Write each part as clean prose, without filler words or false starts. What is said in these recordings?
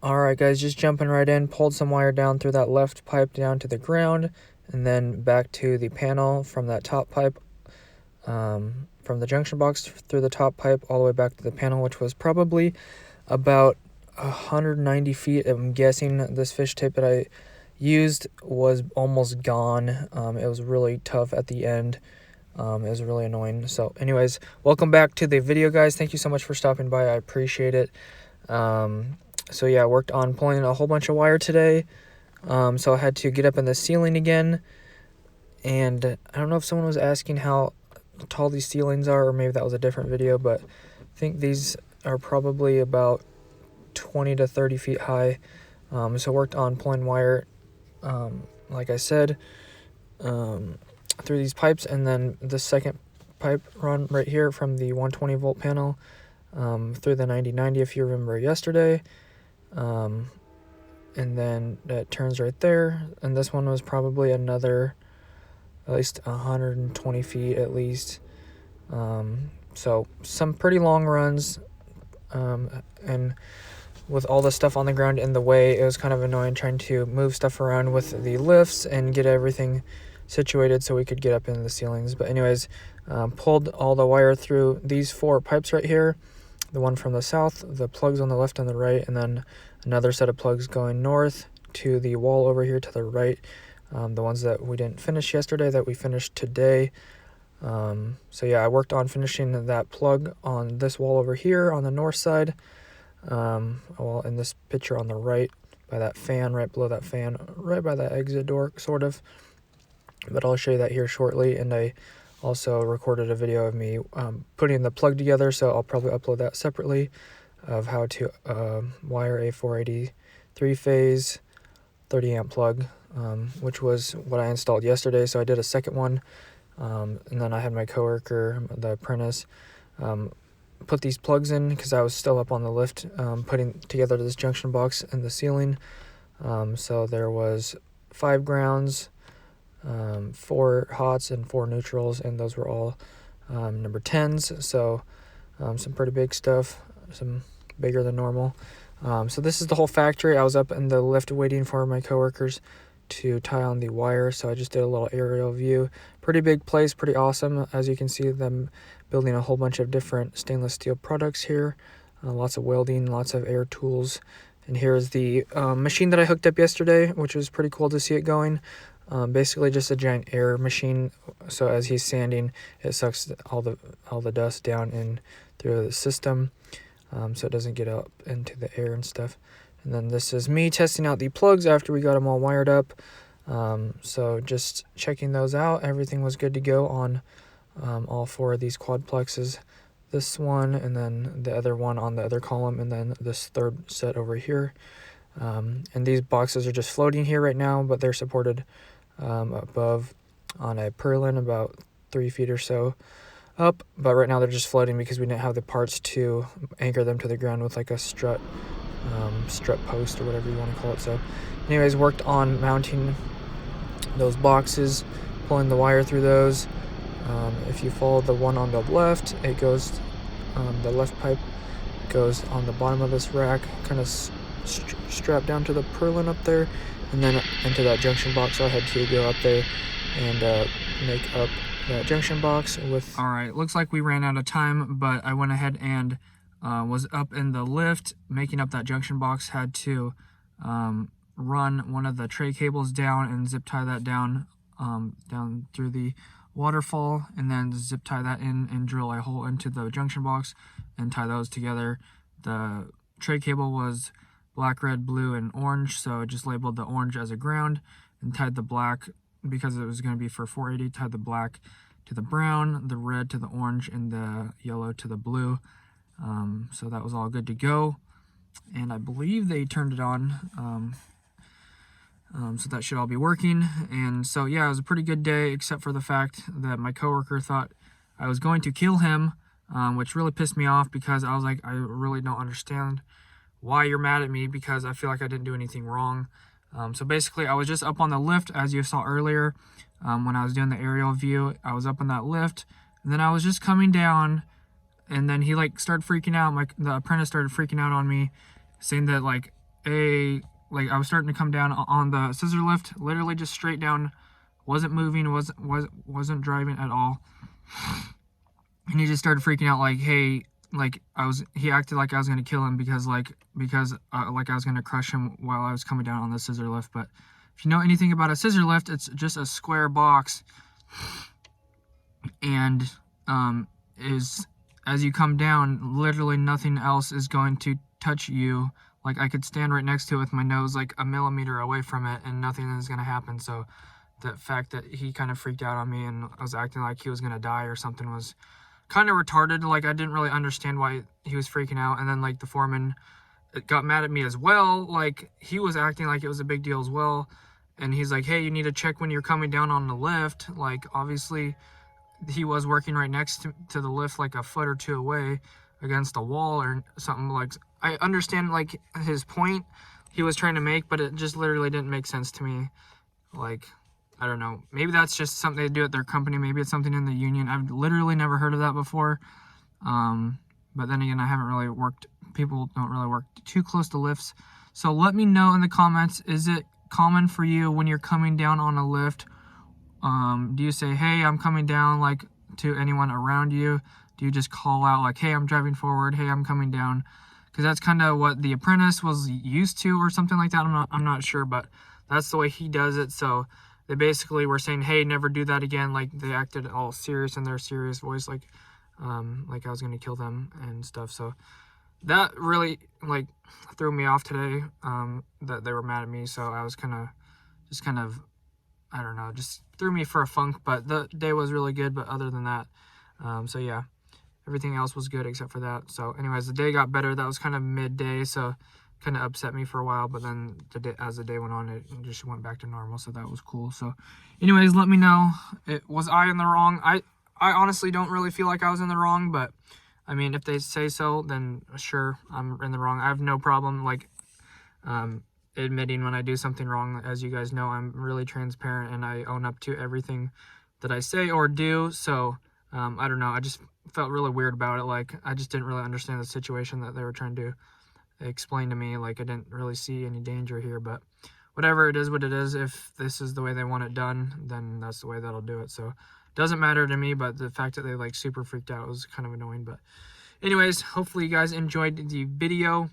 Alright guys, just jumping right in, pulled some wire down through that left pipe down to the ground, and then back to the panel from that top pipe, from the junction box through the top pipe all the way back to the panel, which was probably about 190 feet. I'm guessing this fish tape that I used was almost gone. It was really tough at the end. It was really annoying. So anyways, welcome back to the video, guys. Thank you so much for stopping by. I appreciate it. So yeah, I worked on pulling a whole bunch of wire today. So I had to get up in the ceiling again. And I don't know if someone was asking how tall these ceilings are, or maybe that was a different video, but I think these are probably about 20 to 30 feet high. So worked on pulling wire, like I said, through these pipes, and then the second pipe run right here from the 120 volt panel through the 9090, if you remember yesterday. And then that turns right there, and this one was probably another at least 120 feet at least. So some pretty long runs, and with all the stuff on the ground in the way, it was kind of annoying trying to move stuff around with the lifts and get everything situated so we could get up in the ceilings. But anyways, pulled all the wire through these 4 pipes right here, the one from the south, the plugs on the left and the right, and then another set of plugs going north to the wall over here to the right, the ones that we didn't finish yesterday that we finished today. So yeah, I worked on finishing that plug on this wall over here on the north side, well, in this picture on the right by that fan, right below that fan, right by that exit door sort of, but I'll show you that here shortly. And I also recorded a video of me putting the plug together, so I'll probably upload that separately, of how to wire a 480 3-phase 30 amp plug, which was what I installed yesterday. So I did a second one, and then I had my coworker, the apprentice, put these plugs in because I was still up on the lift putting together this junction box in the ceiling. So there was 5 grounds, 4 hots and 4 neutrals, and those were all number 10s. So some pretty big stuff, some bigger than normal. So this is the whole factory. I was up in the lift waiting for my coworkers to tie on the wire, so I just did a little aerial view. Pretty big place, pretty awesome. As you can see, them building a whole bunch of different stainless steel products here. Lots of welding, lots of air tools. And here's the machine that I hooked up yesterday, which was pretty cool to see it going. Basically just a giant air machine, so as he's sanding, it sucks all the dust down in through the system, so it doesn't get up into the air and stuff. And then this is me testing out the plugs after we got them all wired up. So just checking those out. Everything was good to go on all 4 of these quadplexes. This one, and then the other one on the other column, and then this third set over here. And these boxes are just floating here right now, but they're supported above on a purlin about 3 feet or so up. But right now they're just floating because we didn't have the parts to anchor them to the ground with like a strut post or whatever you want to call it. So anyways, worked on mounting those boxes, pulling the wire through those. If you follow the one on the left, it goes, the left pipe goes on the bottom of this rack, kind of strapped down to the purlin up there, and then into that junction box. So I had to go up there and make up that junction box with... Alright, looks like we ran out of time, but I went ahead and was up in the lift making up that junction box. Had to run one of the tray cables down and zip tie that down down through the waterfall, and then zip tie that in and drill a hole into the junction box and tie those together. The tray cable was black, red, blue, and orange, so I just labeled the orange as a ground and tied the black, because it was going to be for 480, tied the black to the brown, the red to the orange, and the yellow to the blue. So that was all good to go, and I believe they turned it on, so that should all be working. And so yeah, it was a pretty good day, except for the fact that my coworker thought I was going to kill him, which really pissed me off, because I was like, I really don't understand why you're mad at me, because I feel like I didn't do anything wrong. So basically, I was just up on the lift, as you saw earlier, when I was doing the aerial view. I was up on that lift, and then I was just coming down, and then he like started freaking out. The apprentice started freaking out on me, saying that like I was starting to come down on the scissor lift, literally just straight down, wasn't moving, wasn't driving at all. And he just started freaking out, like, hey, like he acted like I was gonna kill him because I was gonna crush him while I was coming down on the scissor lift. But if you know anything about a scissor lift, it's just a square box, and as you come down, literally nothing else is going to touch you. Like, I could stand right next to it with my nose like a millimeter away from it and nothing is gonna happen. So the fact that he kind of freaked out on me and was acting like he was gonna die or something was kind of retarded. Like, I didn't really understand why he was freaking out. And then, like, the foreman got mad at me as well. Like, he was acting like it was a big deal as well. And he's like, hey, you need to check when you're coming down on the lift. Like, obviously he was working right next to the lift, like a foot or two away against a wall or something. Like, I understand, like, his point he was trying to make, but it just literally didn't make sense to me. Like, I don't know. Maybe that's just something they do at their company. Maybe it's something in the union. I've literally never heard of that before. But then again, I haven't really worked. People don't really work too close to lifts. So let me know in the comments, is it common for you when you're coming down on a lift? Do you say, hey, I'm coming down, like, to anyone around you? Do you just call out, like, hey, I'm driving forward, hey, I'm coming down? Because that's kind of what The Apprentice was used to or something like that. I'm not sure, but that's the way he does it. So they basically were saying, hey, never do that again. Like, they acted all serious in their serious voice, like I was going to kill them and stuff. So that really, like, threw me off today, that they were mad at me. So I was kind of, I don't know, just threw me for a funk. But the day was really good. But other than that, so yeah, everything else was good except for that. So anyways, the day got better. That was kind of midday, so kind of upset me for a while, but then as the day went on, it just went back to normal, so that was cool. So anyways, let me know, was I in the wrong? I honestly don't really feel like I was in the wrong, but I mean, if they say so, then sure, I'm in the wrong. I have no problem, like, admitting when I do something wrong. As you guys know, I'm really transparent and I own up to everything that I say or do. So I don't know, I just felt really weird about it. Like, I just didn't really understand the situation that they were trying to explain to me. Like, I didn't really see any danger here, but whatever, it is what it is. If this is the way they want it done, then that's the way that'll do it. So it doesn't matter to me, but the fact that they, like, super freaked out was kind of annoying. But anyways, hopefully you guys enjoyed the video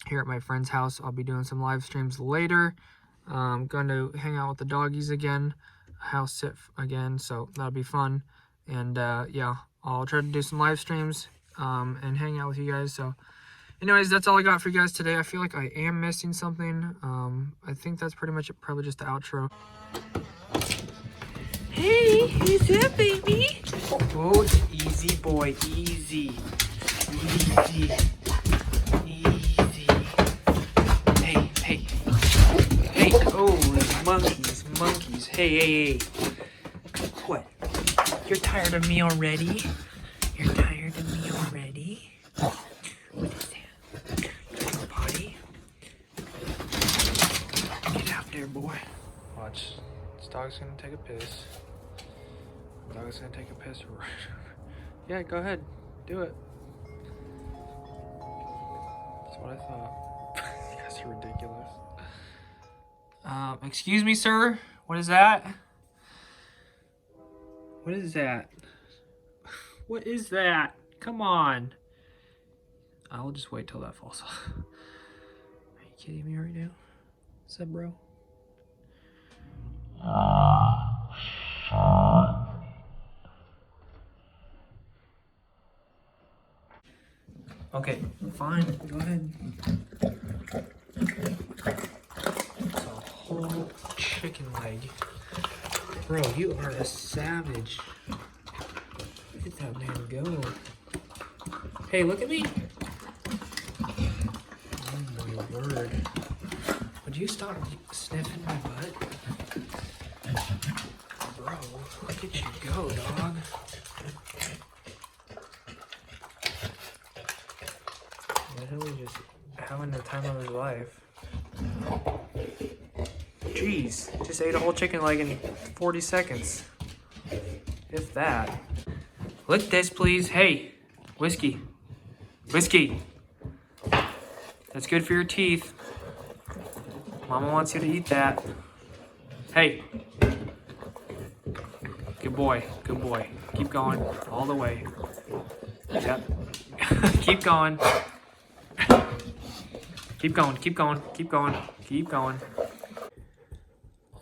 here at my friend's house. I'll be doing some live streams later. I'm going to hang out with the doggies again, house sit again, so that'll be fun. And yeah, I'll try to do some live streams and hang out with you guys. So anyways, that's all I got for you guys today. I feel like I am missing something. I think that's pretty much it, probably just the outro. Hey, who's up, baby? Oh, easy boy, easy. Easy. Easy. Hey, hey. Hey, oh, monkeys. Hey. What? You're tired of me already? You're tired of me already? What is that? Your potty? Get out there, boy. Watch. This dog's gonna take a piss. The dog's gonna take a piss right. Yeah, go ahead. Do it. That's what I thought. You guys are ridiculous. Excuse me, sir? What is that? What is that? What is that? Come on. I'll just wait till that falls off. Are you kidding me right now? What's up, bro? Okay, fine. Go ahead. It's a whole chicken leg. Bro, you are a savage. Look at that man go. Hey, look at me. Oh my word. Would you stop sniffing my butt? Bro, look at you go, dog. Literally just having the time of his life. Jeez, just ate a whole chicken leg in 40 seconds. If that. Lick this, please. Hey, whiskey. Whiskey. That's good for your teeth. Mama wants you to eat that. Hey. Good boy. Good boy. Keep going all the way. Yep. Keep going. Keep going. Keep going. Keep going. Keep going.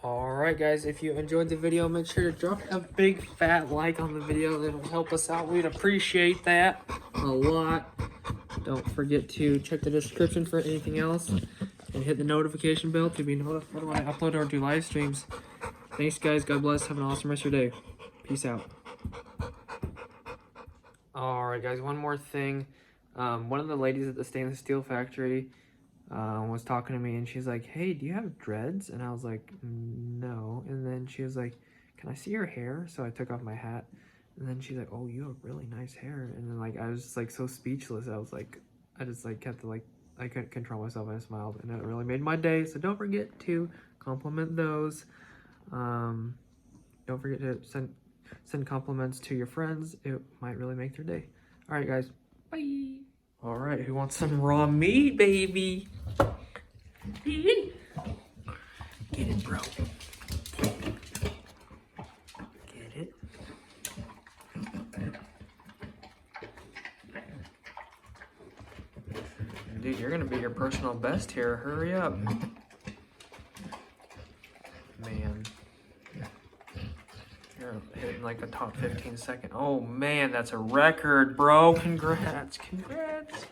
Alright guys, if you enjoyed the video, make sure to drop a big fat like on the video. It'll help us out. We'd appreciate that a lot. Don't forget to check the description for anything else and hit the notification bell to be notified when I upload or do live streams. Thanks guys, God bless, have an awesome rest of your day. Peace out. Alright guys, one more thing. One of the ladies at the stainless steel factory was talking to me, and she's like, hey, do you have dreads? And I was like, no. And then she was like, can I see your hair? So I took off my hat, and then she's like, oh, you have really nice hair. And then like I was just like so speechless. I was like, I just like kept to like, I couldn't control myself, and I smiled, and it really made my day. So don't forget to compliment those. Don't forget to send compliments to your friends. It might really make their day. All right guys, bye. All right, who wants some raw meat, baby? Get it, bro. Get it. Dude, you're gonna be your personal best here. Hurry up. Man. You're hitting like a top 15 second. Oh man, that's a record, bro. Congrats. Congrats.